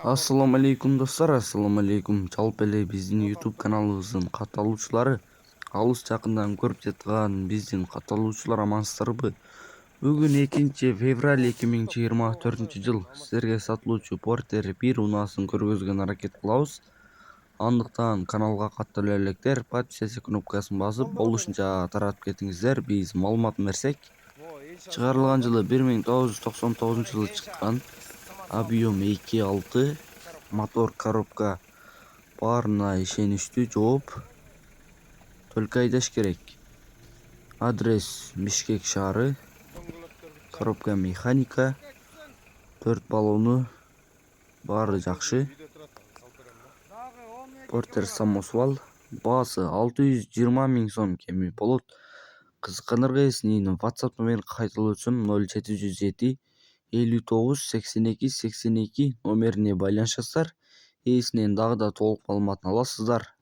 Assalamu alaikum dostlar, assalamu alaikum. Жалпы эле биздин YouTube каналыбыздын катталуучулары, алыс жакындан көрүп жаткан биздин катталуучулар амансыздарбы? Бүгүн 2 февраль 2024 жыл силерге сатылуучу Porter 1 унаасын көргөзгөнгө аракет кылабыз. Андыктан каналга катталуу элекдер подписаться кнопкасын басып, болушунча таратып кетиңиздер. Биз маалымат берсек, чыгарылган жылы 1999 чыккан. Объем 2.6, мотор коробка баарына ишеничтүү жооп. Только айдаш керек. Адрес Бишкек шаары. Коробка механика, 4 баллону баары жакшы. Porter самосвал. Баасы 620 000 сом кеми болот. Кызыккандарга эсинин WhatsApp номерин кайталоочун 0707 59 82 82 номерине байланышасыздар. Эсинен дагы да толук маалыматын аласыздар.